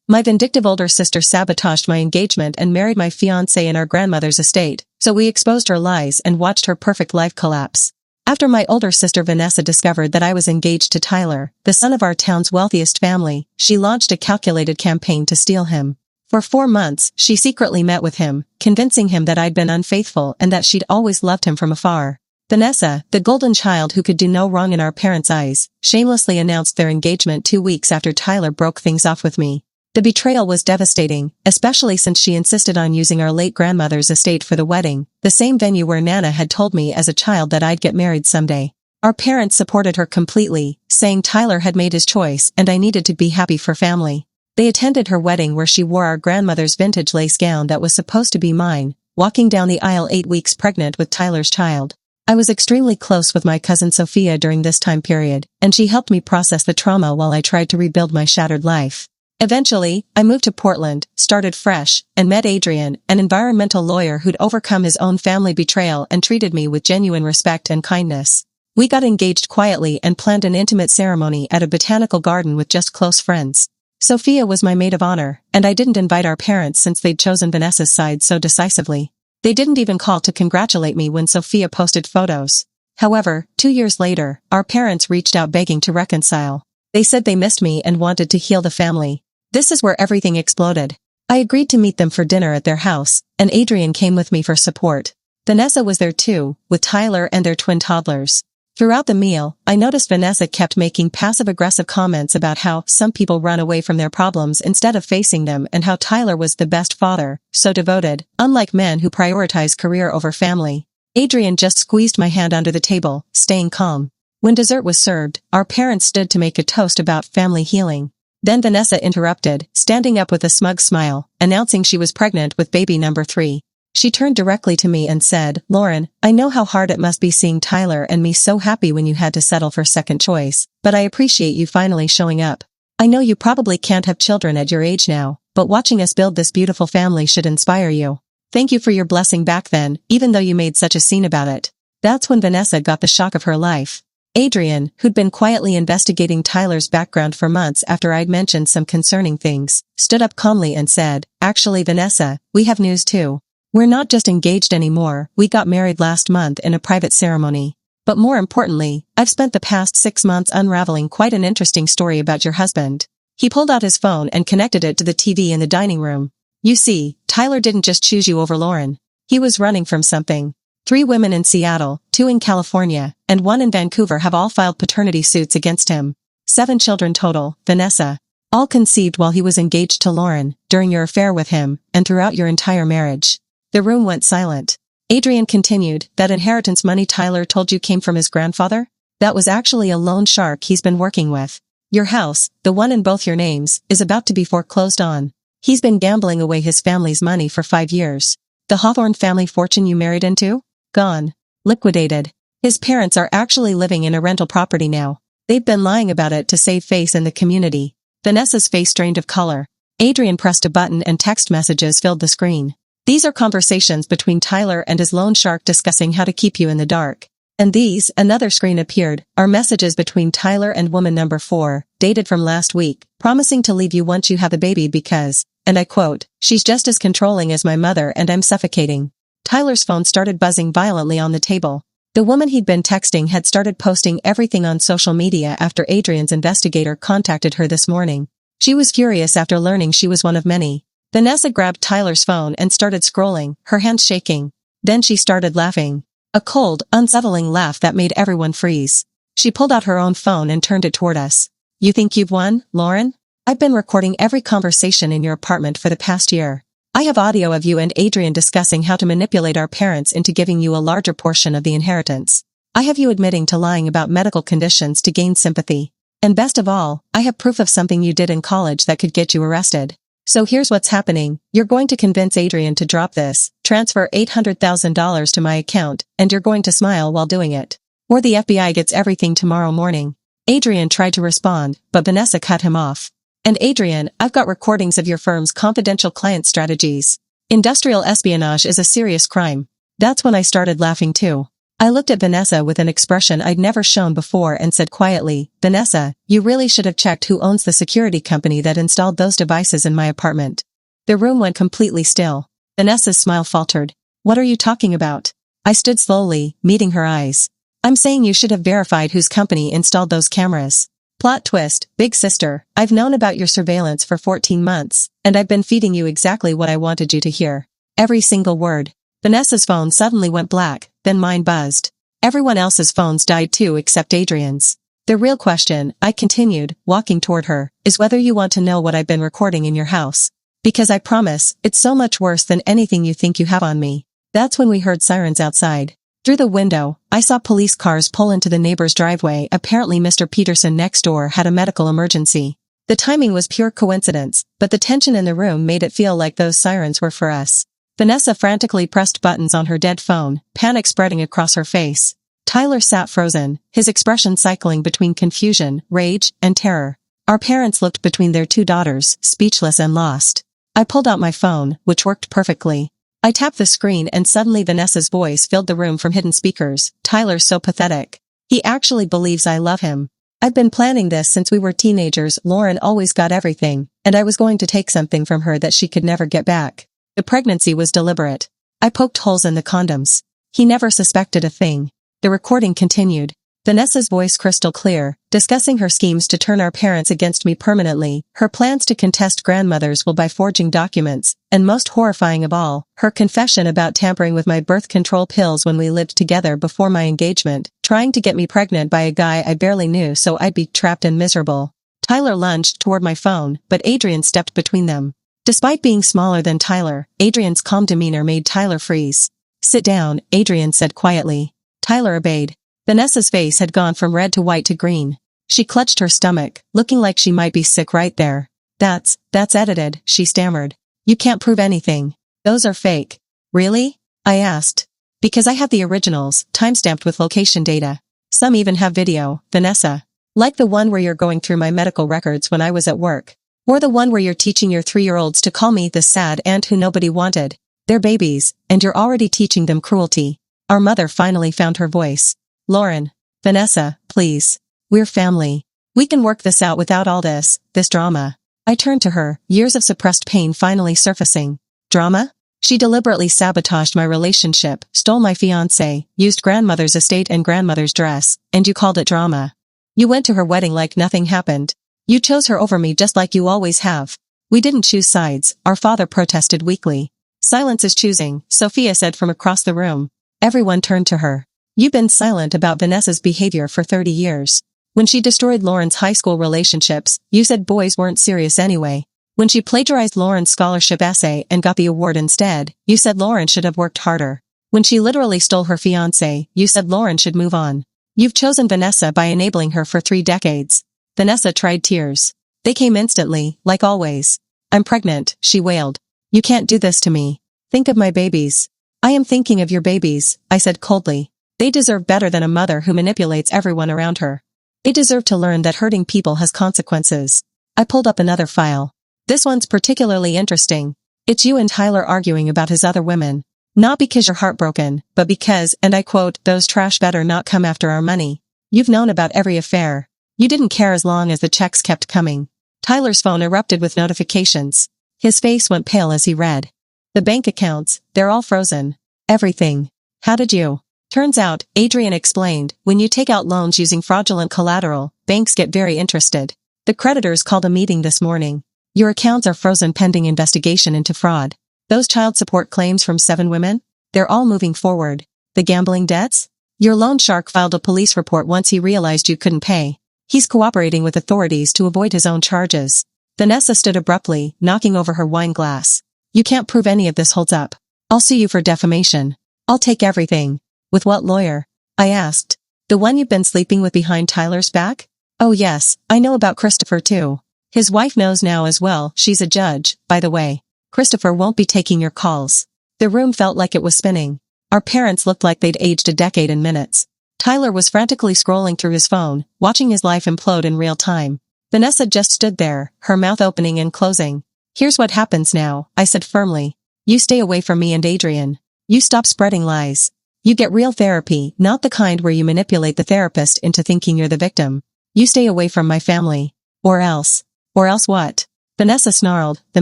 My vindictive older sister sabotaged my engagement and married my fiancé in our grandmother's estate, so we exposed her lies and watched her perfect life collapse. After my older sister Vanessa discovered that I was engaged to Tyler, the son of our town's wealthiest family, she launched a calculated campaign to steal him. For 4 months, she secretly met with him, convincing him that I'd been unfaithful and that she'd always loved him from afar. Vanessa, the golden child who could do no wrong in our parents' eyes, shamelessly announced their engagement 2 weeks after Tyler broke things off with me. The betrayal was devastating, especially since she insisted on using our late grandmother's estate for the wedding, the same venue where Nana had told me as a child that I'd get married someday. Our parents supported her completely, saying Tyler had made his choice and I needed to be happy for family. They attended her wedding where she wore our grandmother's vintage lace gown that was supposed to be mine, walking down the aisle 8 weeks pregnant with Tyler's child. I was extremely close with my cousin Sophia during this time period, and she helped me process the trauma while I tried to rebuild my shattered life. Eventually, I moved to Portland, started fresh, and met Adrian, an environmental lawyer who'd overcome his own family betrayal and treated me with genuine respect and kindness. We got engaged quietly and planned an intimate ceremony at a botanical garden with just close friends. Sophia was my maid of honor, and I didn't invite our parents since they'd chosen Vanessa's side so decisively. They didn't even call to congratulate me when Sophia posted photos. However, 2 years later, our parents reached out begging to reconcile. They said they missed me and wanted to heal the family. This is where everything exploded. I agreed to meet them for dinner at their house, and Adrian came with me for support. Vanessa was there too, with Tyler and their twin toddlers. Throughout the meal, I noticed Vanessa kept making passive-aggressive comments about how some people run away from their problems instead of facing them and how Tyler was the best father, so devoted, unlike men who prioritize career over family. Adrian just squeezed my hand under the table, staying calm. When dessert was served, our parents stood to make a toast about family healing. Then Vanessa interrupted, standing up with a smug smile, announcing she was pregnant with baby number 3. She turned directly to me and said, "Lauren, I know how hard it must be seeing Tyler and me so happy when you had to settle for second choice, but I appreciate you finally showing up. I know you probably can't have children at your age now, but watching us build this beautiful family should inspire you. Thank you for your blessing back then, even though you made such a scene about it." That's when Vanessa got the shock of her life. Adrian, who'd been quietly investigating Tyler's background for months after I'd mentioned some concerning things, stood up calmly and said, "Actually, Vanessa, we have news too. We're not just engaged anymore, we got married last month in a private ceremony. But more importantly, I've spent the past 6 months unraveling quite an interesting story about your husband." He pulled out his phone and connected it to the TV in the dining room. "You see, Tyler didn't just choose you over Lauren. He was running from something. 3 women in Seattle, 2 in California, and 1 in Vancouver have all filed paternity suits against him. 7 children total, Vanessa. All conceived while he was engaged to Lauren, during your affair with him, and throughout your entire marriage." The room went silent. Adrian continued, "That inheritance money Tyler told you came from his grandfather? That was actually a loan shark he's been working with. Your house, the one in both your names, is about to be foreclosed on. He's been gambling away his family's money for 5 years. The Hawthorne family fortune you married into? Gone. Liquidated. His parents are actually living in a rental property now. They've been lying about it to save face in the community." Vanessa's face drained of color. Adrian pressed a button and text messages filled the screen. "These are conversations between Tyler and his loan shark discussing how to keep you in the dark. And these," another screen appeared, "are messages between Tyler and woman number 4, dated from last week, promising to leave you once you have a baby because," and I quote, "she's just as controlling as my mother and I'm suffocating." Tyler's phone started buzzing violently on the table. The woman he'd been texting had started posting everything on social media after Adrian's investigator contacted her this morning. She was furious after learning she was one of many. Vanessa grabbed Tyler's phone and started scrolling, her hands shaking. Then she started laughing. A cold, unsettling laugh that made everyone freeze. She pulled out her own phone and turned it toward us. "You think you've won, Lauren? I've been recording every conversation in your apartment for the past year. I have audio of you and Adrian discussing how to manipulate our parents into giving you a larger portion of the inheritance. I have you admitting to lying about medical conditions to gain sympathy. And best of all, I have proof of something you did in college that could get you arrested. So here's what's happening. You're going to convince Adrian to drop this, transfer $800,000 to my account, and you're going to smile while doing it. Or the FBI gets everything tomorrow morning." Adrian tried to respond, but Vanessa cut him off. "And Adrian, I've got recordings of your firm's confidential client strategies. Industrial espionage is a serious crime." That's when I started laughing too. I looked at Vanessa with an expression I'd never shown before and said quietly, Vanessa, you really should have checked who owns the security company that installed those devices in my apartment. The room went completely still. Vanessa's smile faltered. What are you talking about? I stood slowly, meeting her eyes. I'm saying you should have verified whose company installed those cameras. Plot twist, big sister, I've known about your surveillance for 14 months, and I've been feeding you exactly what I wanted you to hear. Every single word. Vanessa's phone suddenly went black, then mine buzzed. Everyone else's phones died too except Adrian's. The real question, I continued, walking toward her, is whether you want to know what I've been recording in your house. Because I promise, it's so much worse than anything you think you have on me. That's when we heard sirens outside. Through the window, I saw police cars pull into the neighbor's driveway. Apparently Mr. Peterson next door had a medical emergency. The timing was pure coincidence, but the tension in the room made it feel like those sirens were for us. Vanessa frantically pressed buttons on her dead phone, panic spreading across her face. Tyler sat frozen, his expression cycling between confusion, rage, and terror. Our parents looked between their two daughters, speechless and lost. I pulled out my phone, which worked perfectly. I tapped the screen and suddenly Vanessa's voice filled the room from hidden speakers. Tyler's so pathetic. He actually believes I love him. I've been planning this since we were teenagers. Lauren always got everything, and I was going to take something from her that she could never get back. The pregnancy was deliberate. I poked holes in the condoms. He never suspected a thing. The recording continued. Vanessa's voice crystal clear, discussing her schemes to turn our parents against me permanently, her plans to contest grandmothers will by forging documents, and most horrifying of all, her confession about tampering with my birth control pills when we lived together before my engagement, trying to get me pregnant by a guy I barely knew so I'd be trapped and miserable. Tyler lunged toward my phone, but Adrian stepped between them. Despite being smaller than Tyler, Adrian's calm demeanor made Tyler freeze. Sit down, Adrian said quietly. Tyler obeyed. Vanessa's face had gone from red to white to green. She clutched her stomach, looking like she might be sick right there. That's edited, she stammered. You can't prove anything. Those are fake. Really? I asked. Because I have the originals, timestamped with location data. Some even have video, Vanessa. Like the one where you're going through my medical records when I was at work. Or the one where you're teaching your 3-year-olds to call me the sad aunt who nobody wanted. They're babies, and you're already teaching them cruelty. Our mother finally found her voice. Lauren. Vanessa, please. We're family. We can work this out without all this drama. I turned to her, years of suppressed pain finally surfacing. Drama? She deliberately sabotaged my relationship, stole my fiance, used grandmother's estate and grandmother's dress, and you called it drama. You went to her wedding like nothing happened. You chose her over me just like you always have. We didn't choose sides, our father protested weakly. Silence is choosing, Sophia said from across the room. Everyone turned to her. You've been silent about Vanessa's behavior for 30 years. When she destroyed Lauren's high school relationships, you said boys weren't serious anyway. When she plagiarized Lauren's scholarship essay and got the award instead, you said Lauren should have worked harder. When she literally stole her fiancé, you said Lauren should move on. You've chosen Vanessa by enabling her for 3 decades. Vanessa tried tears. They came instantly, like always. I'm pregnant, she wailed. You can't do this to me. Think of my babies. I am thinking of your babies, I said coldly. They deserve better than a mother who manipulates everyone around her. They deserve to learn that hurting people has consequences. I pulled up another file. This one's particularly interesting. It's you and Tyler arguing about his other women. Not because you're heartbroken, but because, and I quote, those trash better not come after our money. You've known about every affair. You didn't care as long as the checks kept coming. Tyler's phone erupted with notifications. His face went pale as he read. The bank accounts, they're all frozen. Everything. How did you? Turns out, Adrian explained, when you take out loans using fraudulent collateral, banks get very interested. The creditors called a meeting this morning. Your accounts are frozen pending investigation into fraud. Those child support claims from 7 women? They're all moving forward. The gambling debts? Your loan shark filed a police report once he realized you couldn't pay. He's cooperating with authorities to avoid his own charges. Vanessa stood abruptly, knocking over her wine glass. You can't prove any of this holds up. I'll sue you for defamation. I'll take everything. With what lawyer? I asked. The one you've been sleeping with behind Tyler's back? Oh yes, I know about Christopher too. His wife knows now as well, she's a judge, by the way. Christopher won't be taking your calls. The room felt like it was spinning. Our parents looked like they'd aged a decade in minutes. Tyler was frantically scrolling through his phone, watching his life implode in real time. Vanessa just stood there, her mouth opening and closing. Here's what happens now, I said firmly. You stay away from me and Adrian. You stop spreading lies. You get real therapy, not the kind where you manipulate the therapist into thinking you're the victim. You stay away from my family. Or else. Or else what? Vanessa snarled, the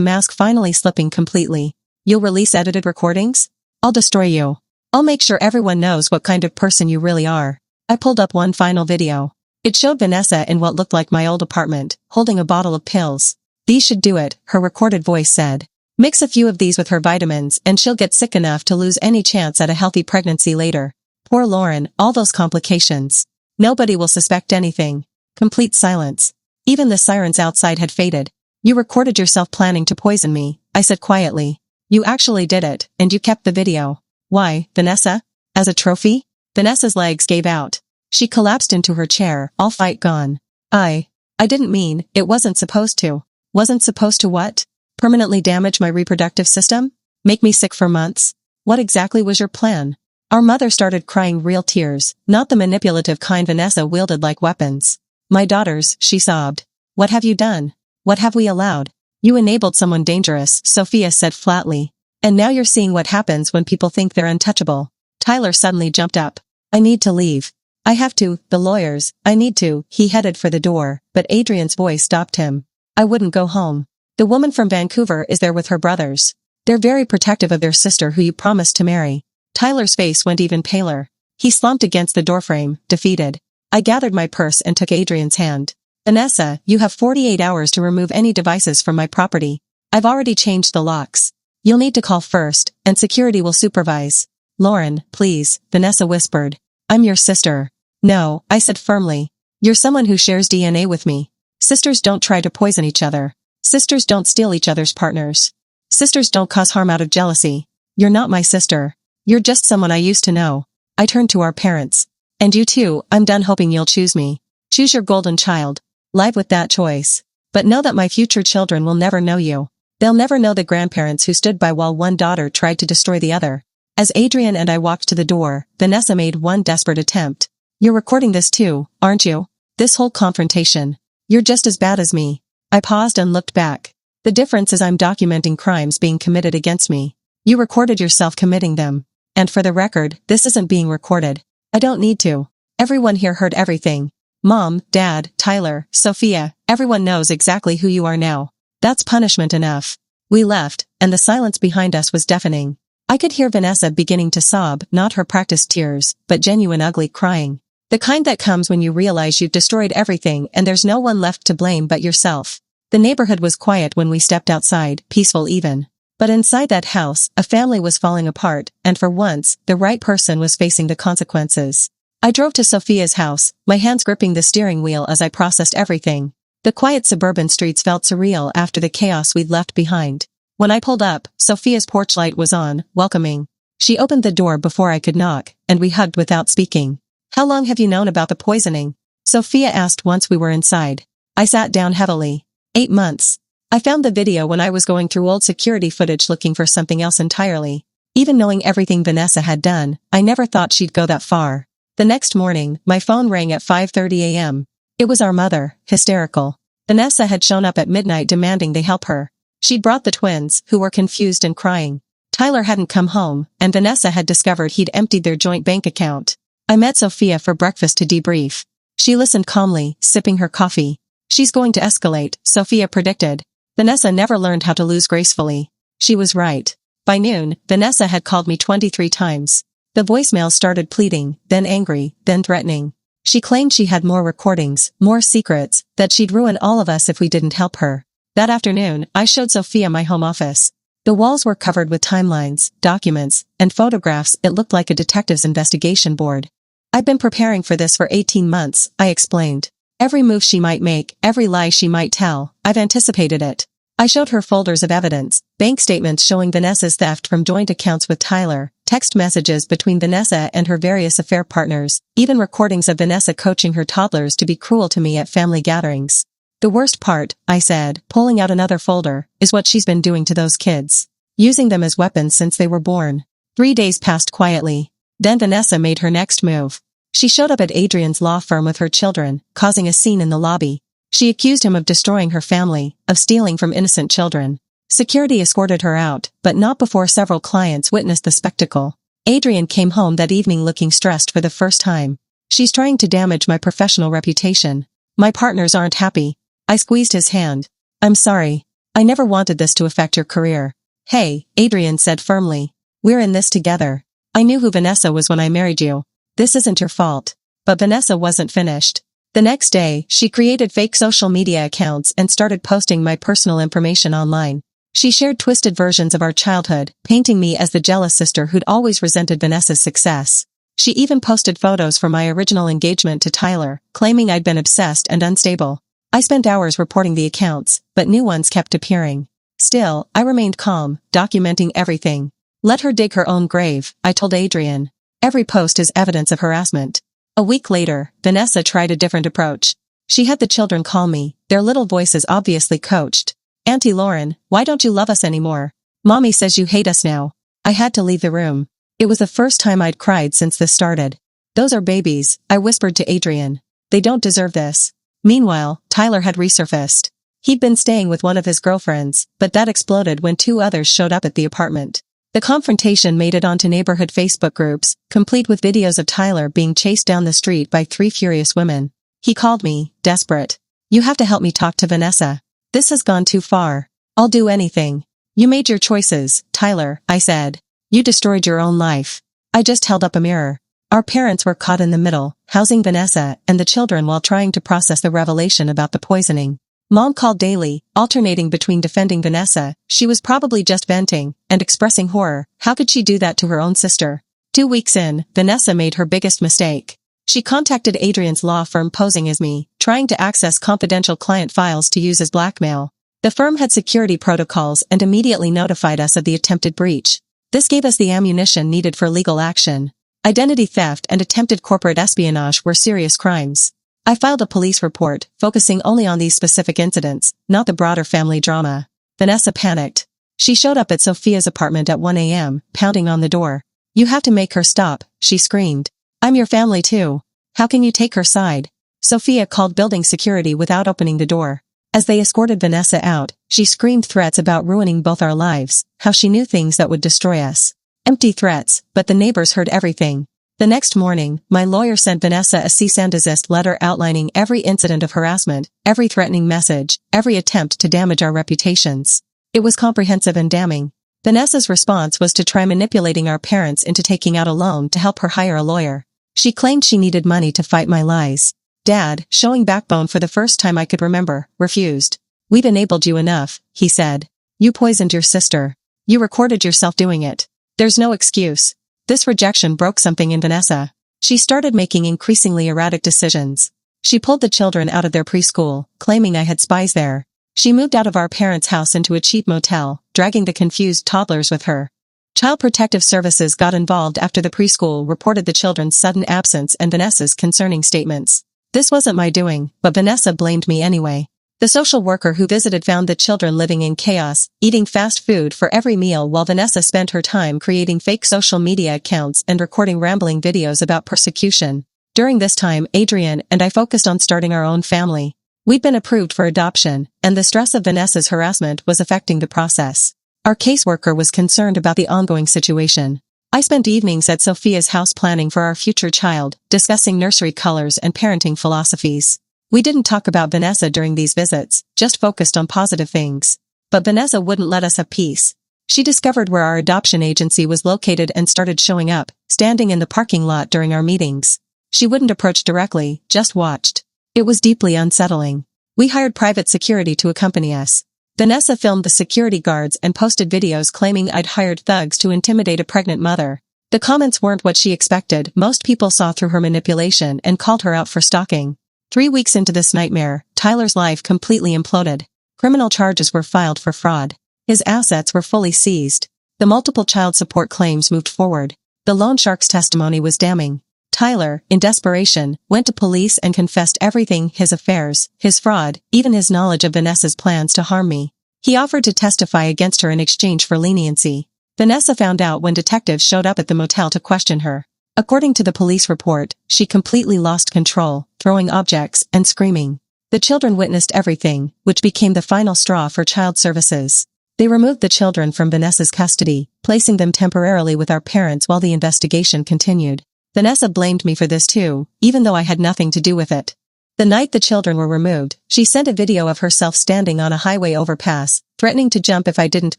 mask finally slipping completely. You'll release edited recordings? I'll destroy you. I'll make sure everyone knows what kind of person you really are. I pulled up one final video. It showed Vanessa in what looked like my old apartment, holding a bottle of pills. These should do it, her recorded voice said. Mix a few of these with her vitamins and she'll get sick enough to lose any chance at a healthy pregnancy later. Poor Lauren, all those complications. Nobody will suspect anything. Complete silence. Even the sirens outside had faded. You recorded yourself planning to poison me, I said quietly. You actually did it, and you kept the video. Why, Vanessa? As a trophy? Vanessa's legs gave out. She collapsed into her chair, all fight gone. I didn't mean, it wasn't supposed to. Wasn't supposed to what? Permanently damage my reproductive system? Make me sick for months? What exactly was your plan? Our mother started crying real tears, not the manipulative kind Vanessa wielded like weapons. My daughters, she sobbed. What have you done? What have we allowed? You enabled someone dangerous, Sophia said flatly. And now you're seeing what happens when people think they're untouchable. Tyler suddenly jumped up. I need to leave. I have to, the lawyers, I need to. He headed for the door, but Adrian's voice stopped him. I wouldn't go home. The woman from Vancouver is there with her brothers. They're very protective of their sister who you promised to marry. Tyler's face went even paler. He slumped against the doorframe, defeated. I gathered my purse and took Adrian's hand. Vanessa, you have 48 hours to remove any devices from my property. I've already changed the locks. You'll need to call first, and security will supervise. Lauren, please, Vanessa whispered. I'm your sister. No, I said firmly. You're someone who shares DNA with me. Sisters don't try to poison each other. Sisters don't steal each other's partners. Sisters don't cause harm out of jealousy. You're not my sister. You're just someone I used to know. I turned to our parents. And you too, I'm done hoping you'll choose me. Choose your golden child. Live with that choice. But know that my future children will never know you. They'll never know the grandparents who stood by while one daughter tried to destroy the other. As Adrian and I walked to the door, Vanessa made one desperate attempt. You're recording this too, aren't you? This whole confrontation. You're just as bad as me. I paused and looked back. The difference is I'm documenting crimes being committed against me. You recorded yourself committing them. And for the record, this isn't being recorded. I don't need to. Everyone here heard everything. Mom, Dad, Tyler, Sophia, everyone knows exactly who you are now. That's punishment enough. We left, and the silence behind us was deafening. I could hear Vanessa beginning to sob, not her practiced tears, but genuine ugly crying. The kind that comes when you realize you've destroyed everything and there's no one left to blame but yourself. The neighborhood was quiet when we stepped outside, peaceful even. But inside that house, a family was falling apart, and for once, the right person was facing the consequences. I drove to Sophia's house, my hands gripping the steering wheel as I processed everything. The quiet suburban streets felt surreal after the chaos we'd left behind. When I pulled up, Sophia's porch light was on, welcoming. She opened the door before I could knock, and we hugged without speaking. How long have you known about the poisoning? Sophia asked once we were inside. I sat down heavily. 8 months. I found the video when I was going through old security footage looking for something else entirely. Even knowing everything Vanessa had done, I never thought she'd go that far. The next morning, my phone rang at 5:30 a.m. It was our mother, hysterical. Vanessa had shown up at midnight demanding they help her. She'd brought the twins, who were confused and crying. Tyler hadn't come home, and Vanessa had discovered he'd emptied their joint bank account. I met Sophia for breakfast to debrief. She listened calmly, sipping her coffee. She's going to escalate, Sophia predicted. Vanessa never learned how to lose gracefully. She was right. By noon, Vanessa had called me 23 times. The voicemail started pleading, then angry, then threatening. She claimed she had more recordings, more secrets, that she'd ruin all of us if we didn't help her. That afternoon, I showed Sophia my home office. The walls were covered with timelines, documents, and photographs. It looked like a detective's investigation board. I've been preparing for this for 18 months, I explained. Every move she might make, every lie she might tell, I've anticipated it. I showed her folders of evidence, bank statements showing Vanessa's theft from joint accounts with Tyler, text messages between Vanessa and her various affair partners, even recordings of Vanessa coaching her toddlers to be cruel to me at family gatherings. The worst part, I said, pulling out another folder, is what she's been doing to those kids. Using them as weapons since they were born. 3 days passed quietly. Then Vanessa made her next move. She showed up at Adrian's law firm with her children, causing a scene in the lobby. She accused him of destroying her family, of stealing from innocent children. Security escorted her out, but not before several clients witnessed the spectacle. Adrian came home that evening looking stressed for the first time. She's trying to damage my professional reputation. My partners aren't happy. I squeezed his hand. I'm sorry. I never wanted this to affect your career. Hey, Adrian said firmly. We're in this together. I knew who Vanessa was when I married you. This isn't your fault. But Vanessa wasn't finished. The next day, she created fake social media accounts and started posting my personal information online. She shared twisted versions of our childhood, painting me as the jealous sister who'd always resented Vanessa's success. She even posted photos from my original engagement to Tyler, claiming I'd been obsessed and unstable. I spent hours reporting the accounts, but new ones kept appearing. Still, I remained calm, documenting everything. Let her dig her own grave, I told Adrian. Every post is evidence of harassment. A week later, Vanessa tried a different approach. She had the children call me, their little voices obviously coached. Auntie Lauren, why don't you love us anymore? Mommy says you hate us now. I had to leave the room. It was the first time I'd cried since this started. Those are babies, I whispered to Adrian. They don't deserve this. Meanwhile, Tyler had resurfaced. He'd been staying with one of his girlfriends, but that exploded when two others showed up at the apartment. The confrontation made it onto neighborhood Facebook groups, complete with videos of Tyler being chased down the street by three furious women. He called me, desperate. You have to help me talk to Vanessa. This has gone too far. I'll do anything. You made your choices, Tyler, I said. You destroyed your own life. I just held up a mirror. Our parents were caught in the middle, housing Vanessa and the children while trying to process the revelation about the poisoning. Mom called daily, alternating between defending Vanessa, she was probably just venting, and expressing horror. How could she do that to her own sister? 2 weeks in, Vanessa made her biggest mistake. She contacted Adrian's law firm posing as me, trying to access confidential client files to use as blackmail. The firm had security protocols and immediately notified us of the attempted breach. This gave us the ammunition needed for legal action. Identity theft and attempted corporate espionage were serious crimes. I filed a police report, focusing only on these specific incidents, not the broader family drama. Vanessa panicked. She showed up at Sophia's apartment at 1 a.m., pounding on the door. You have to make her stop, she screamed. I'm your family too. How can you take her side? Sophia called building security without opening the door. As they escorted Vanessa out, she screamed threats about ruining both our lives, how she knew things that would destroy us. Empty threats, but the neighbors heard everything. The next morning, my lawyer sent Vanessa a cease and desist letter outlining every incident of harassment, every threatening message, every attempt to damage our reputations. It was comprehensive and damning. Vanessa's response was to try manipulating our parents into taking out a loan to help her hire a lawyer. She claimed she needed money to fight my lies. Dad, showing backbone for the first time I could remember, refused. We've enabled you enough, he said. You poisoned your sister. You recorded yourself doing it. There's no excuse. This rejection broke something in Vanessa. She started making increasingly erratic decisions. She pulled the children out of their preschool, claiming I had spies there. She moved out of our parents' house into a cheap motel, dragging the confused toddlers with her. Child Protective Services got involved after the preschool reported the children's sudden absence and Vanessa's concerning statements. This wasn't my doing, but Vanessa blamed me anyway. The social worker who visited found the children living in chaos, eating fast food for every meal while Vanessa spent her time creating fake social media accounts and recording rambling videos about persecution. During this time, Adrian and I focused on starting our own family. We'd been approved for adoption, and the stress of Vanessa's harassment was affecting the process. Our caseworker was concerned about the ongoing situation. I spent evenings at Sophia's house planning for our future child, discussing nursery colors and parenting philosophies. We didn't talk about Vanessa during these visits, just focused on positive things. But Vanessa wouldn't let us have peace. She discovered where our adoption agency was located and started showing up, standing in the parking lot during our meetings. She wouldn't approach directly, just watched. It was deeply unsettling. We hired private security to accompany us. Vanessa filmed the security guards and posted videos claiming I'd hired thugs to intimidate a pregnant mother. The comments weren't what she expected. Most people saw through her manipulation and called her out for stalking. 3 weeks into this nightmare, Tyler's life completely imploded. Criminal charges were filed for fraud. His assets were fully seized. The multiple child support claims moved forward. The loan shark's testimony was damning. Tyler, in desperation, went to police and confessed everything: his affairs, his fraud, even his knowledge of Vanessa's plans to harm me. He offered to testify against her in exchange for leniency. Vanessa found out when detectives showed up at the motel to question her. According to the police report, she completely lost control, throwing objects and screaming. The children witnessed everything, which became the final straw for child services. They removed the children from Vanessa's custody, placing them temporarily with our parents while the investigation continued. Vanessa blamed me for this too, even though I had nothing to do with it. The night the children were removed, she sent a video of herself standing on a highway overpass, threatening to jump if I didn't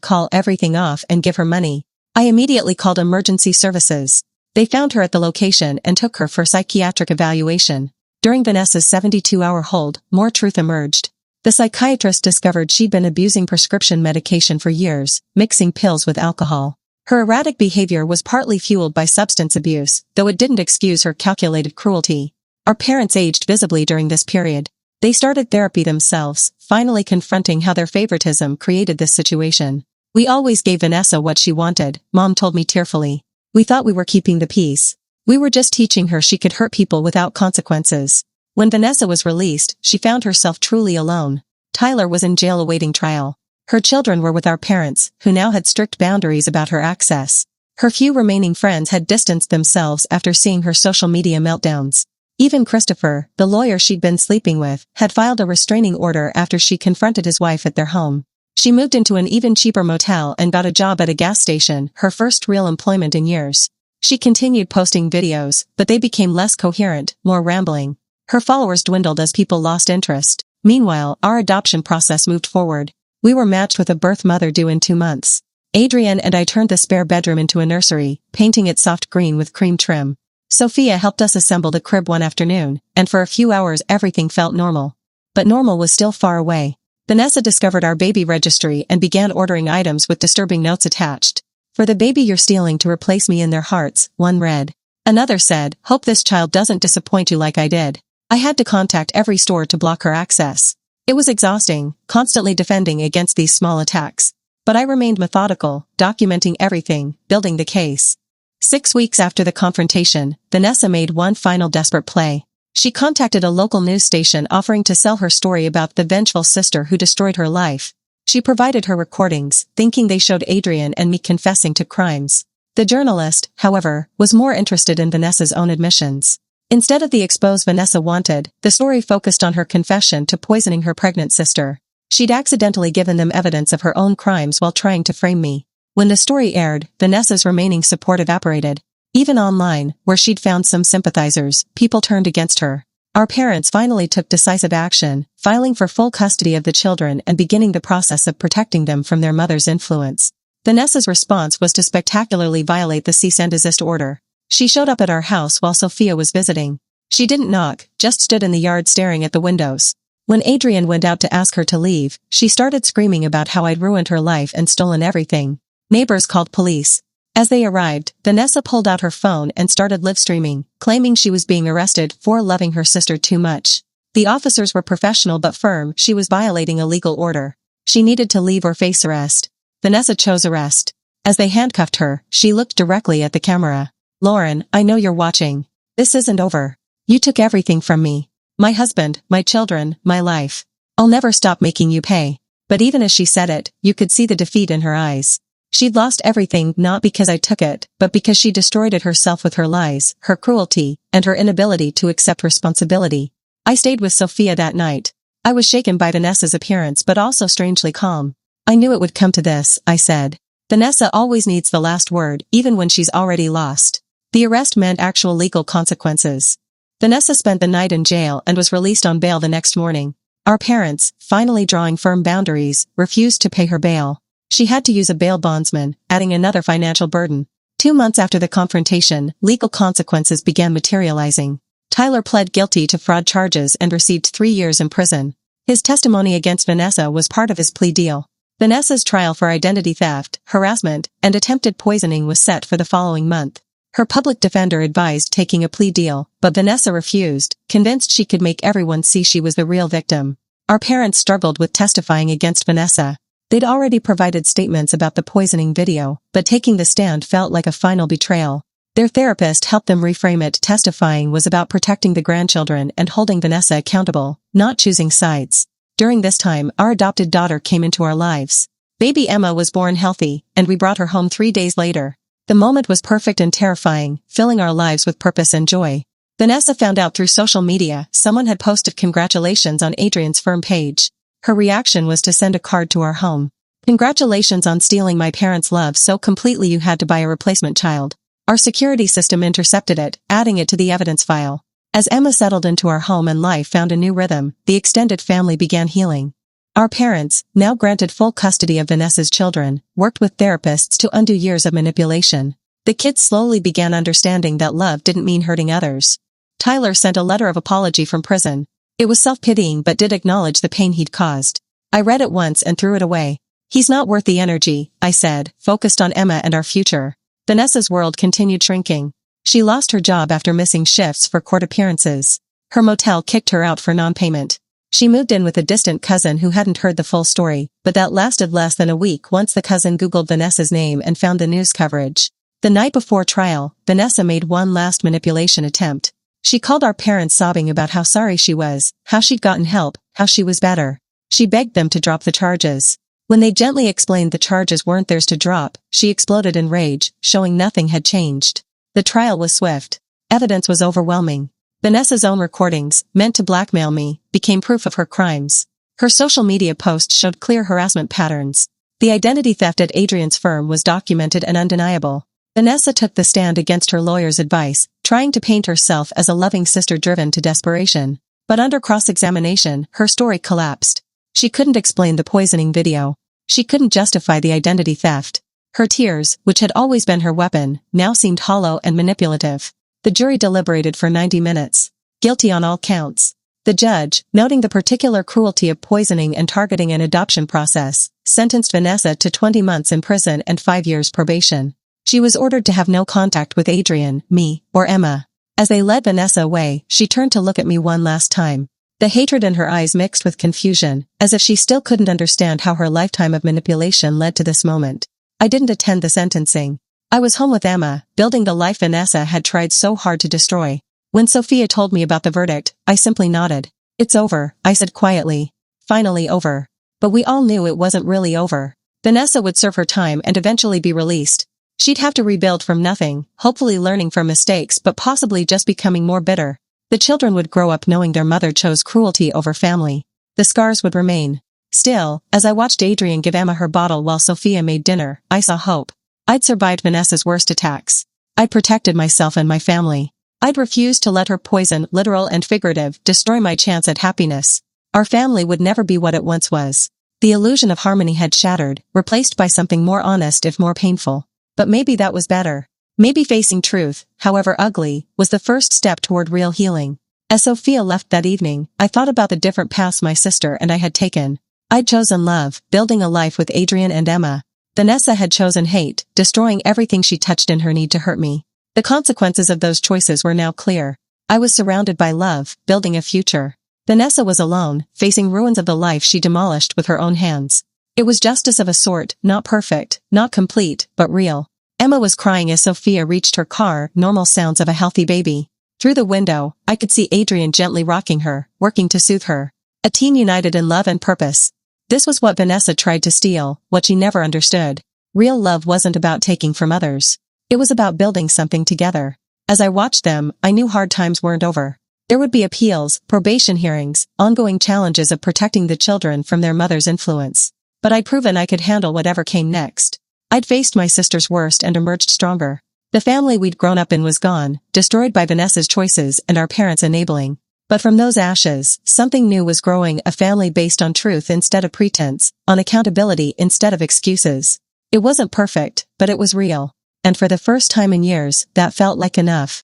call everything off and give her money. I immediately called emergency services. They found her at the location and took her for psychiatric evaluation. During Vanessa's 72-hour hold, more truth emerged. The psychiatrist discovered she'd been abusing prescription medication for years, mixing pills with alcohol. Her erratic behavior was partly fueled by substance abuse, though it didn't excuse her calculated cruelty. Our parents aged visibly during this period. They started therapy themselves, finally confronting how their favoritism created this situation. "We always gave Vanessa what she wanted," Mom told me tearfully. "We thought we were keeping the peace. We were just teaching her she could hurt people without consequences." When Vanessa was released, she found herself truly alone. Tyler was in jail awaiting trial. Her children were with our parents, who now had strict boundaries about her access. Her few remaining friends had distanced themselves after seeing her social media meltdowns. Even Christopher, the lawyer she'd been sleeping with, had filed a restraining order after she confronted his wife at their home. She moved into an even cheaper motel and got a job at a gas station, her first real employment in years. She continued posting videos, but they became less coherent, more rambling. Her followers dwindled as people lost interest. Meanwhile, our adoption process moved forward. We were matched with a birth mother due in 2 months. Adrian and I turned the spare bedroom into a nursery, painting it soft green with cream trim. Sophia helped us assemble the crib one afternoon, and for a few hours everything felt normal. But normal was still far away. Vanessa discovered our baby registry and began ordering items with disturbing notes attached. "For the baby you're stealing to replace me in their hearts," one read. Another said, "Hope this child doesn't disappoint you like I did." I had to contact every store to block her access. It was exhausting, constantly defending against these small attacks. But I remained methodical, documenting everything, building the case. 6 weeks after the confrontation, Vanessa made one final desperate play. She contacted a local news station offering to sell her story about the vengeful sister who destroyed her life. She provided her recordings, thinking they showed Adrian and me confessing to crimes. The journalist, however, was more interested in Vanessa's own admissions. Instead of the expose Vanessa wanted, the story focused on her confession to poisoning her pregnant sister. She'd accidentally given them evidence of her own crimes while trying to frame me. When the story aired, Vanessa's remaining support evaporated. Even online, where she'd found some sympathizers, people turned against her. Our parents finally took decisive action, filing for full custody of the children and beginning the process of protecting them from their mother's influence. Vanessa's response was to spectacularly violate the cease and desist order. She showed up at our house while Sophia was visiting. She didn't knock, just stood in the yard staring at the windows. When Adrian went out to ask her to leave, she started screaming about how I'd ruined her life and stolen everything. Neighbors called police. As they arrived, Vanessa pulled out her phone and started live streaming, claiming she was being arrested for loving her sister too much. The officers were professional but firm. She was violating a legal order. She needed to leave or face arrest. Vanessa chose arrest. As they handcuffed her, she looked directly at the camera. "Lauren, I know you're watching. This isn't over. You took everything from me. My husband, my children, my life. I'll never stop making you pay." But even as she said it, you could see the defeat in her eyes. She'd lost everything not because I took it, but because she destroyed it herself with her lies, her cruelty, and her inability to accept responsibility. I stayed with Sophia that night. I was shaken by Vanessa's appearance but also strangely calm. "I knew it would come to this," I said. "Vanessa always needs the last word, even when she's already lost." The arrest meant actual legal consequences. Vanessa spent the night in jail and was released on bail the next morning. Our parents, finally drawing firm boundaries, refused to pay her bail. She had to use a bail bondsman, adding another financial burden. 2 months after the confrontation, legal consequences began materializing. Tyler pled guilty to fraud charges and received 3 years in prison. His testimony against Vanessa was part of his plea deal. Vanessa's trial for identity theft, harassment, and attempted poisoning was set for the following month. Her public defender advised taking a plea deal, but Vanessa refused, convinced she could make everyone see she was the real victim. Our parents struggled with testifying against Vanessa. They'd already provided statements about the poisoning video, but taking the stand felt like a final betrayal. Their therapist helped them reframe it. Testifying was about protecting the grandchildren and holding Vanessa accountable, not choosing sides. During this time, our adopted daughter came into our lives. Baby Emma was born healthy, and we brought her home 3 days later. The moment was perfect and terrifying, filling our lives with purpose and joy. Vanessa found out through social media someone had posted congratulations on Adrian's firm page. Her reaction was to send a card to our home. Congratulations on stealing my parents' love so completely you had to buy a replacement child. Our security system intercepted it, adding it to the evidence file. As Emma settled into our home and life found a new rhythm, the extended family began healing. Our parents, now granted full custody of Vanessa's children, worked with therapists to undo years of manipulation. The kids slowly began understanding that love didn't mean hurting others. Tyler sent a letter of apology from prison. It was self-pitying but did acknowledge the pain he'd caused. I read it once and threw it away. He's not worth the energy, I said, focused on Emma and our future. Vanessa's world continued shrinking. She lost her job after missing shifts for court appearances. Her motel kicked her out for non-payment. She moved in with a distant cousin who hadn't heard the full story, but that lasted less than a week once the cousin Googled Vanessa's name and found the news coverage. The night before trial, Vanessa made one last manipulation attempt. She called our parents sobbing about how sorry she was, how she'd gotten help, how she was better. She begged them to drop the charges. When they gently explained the charges weren't theirs to drop, she exploded in rage, showing nothing had changed. The trial was swift. Evidence was overwhelming. Vanessa's own recordings, meant to blackmail me, became proof of her crimes. Her social media posts showed clear harassment patterns. The identity theft at Adrian's firm was documented and undeniable. Vanessa took the stand against her lawyer's advice, trying to paint herself as a loving sister driven to desperation. But under cross-examination, her story collapsed. She couldn't explain the poisoning video. She couldn't justify the identity theft. Her tears, which had always been her weapon, now seemed hollow and manipulative. The jury deliberated for 90 minutes. Guilty on all counts. The judge, noting the particular cruelty of poisoning and targeting an adoption process, sentenced Vanessa to 20 months in prison and 5 years probation. She was ordered to have no contact with Adrian, me, or Emma. As they led Vanessa away, she turned to look at me one last time. The hatred in her eyes mixed with confusion, as if she still couldn't understand how her lifetime of manipulation led to this moment. I didn't attend the sentencing. I was home with Emma, building the life Vanessa had tried so hard to destroy. When Sophia told me about the verdict, I simply nodded. It's over, I said quietly. Finally over. But we all knew it wasn't really over. Vanessa would serve her time and eventually be released. She'd have to rebuild from nothing, hopefully learning from mistakes but possibly just becoming more bitter. The children would grow up knowing their mother chose cruelty over family. The scars would remain. Still, as I watched Adrian give Emma her bottle while Sophia made dinner, I saw hope. I'd survived Vanessa's worst attacks. I'd protected myself and my family. I'd refused to let her poison, literal and figurative, destroy my chance at happiness. Our family would never be what it once was. The illusion of harmony had shattered, replaced by something more honest if more painful. But maybe that was better. Maybe facing truth, however ugly, was the first step toward real healing. As Sophia left that evening, I thought about the different paths my sister and I had taken. I'd chosen love, building a life with Adrian and Emma. Vanessa had chosen hate, destroying everything she touched in her need to hurt me. The consequences of those choices were now clear. I was surrounded by love, building a future. Vanessa was alone, facing ruins of the life she demolished with her own hands. It was justice of a sort, not perfect, not complete, but real. Emma was crying as Sophia reached her car, normal sounds of a healthy baby. Through the window, I could see Adrian gently rocking her, working to soothe her. A team united in love and purpose. This was what Vanessa tried to steal, what she never understood. Real love wasn't about taking from others. It was about building something together. As I watched them, I knew hard times weren't over. There would be appeals, probation hearings, ongoing challenges of protecting the children from their mother's influence. But I'd proven I could handle whatever came next. I'd faced my sister's worst and emerged stronger. The family we'd grown up in was gone, destroyed by Vanessa's choices and our parents' enabling. But from those ashes, something new was growing, a family based on truth instead of pretense, on accountability instead of excuses. It wasn't perfect, but it was real. And for the first time in years, that felt like enough.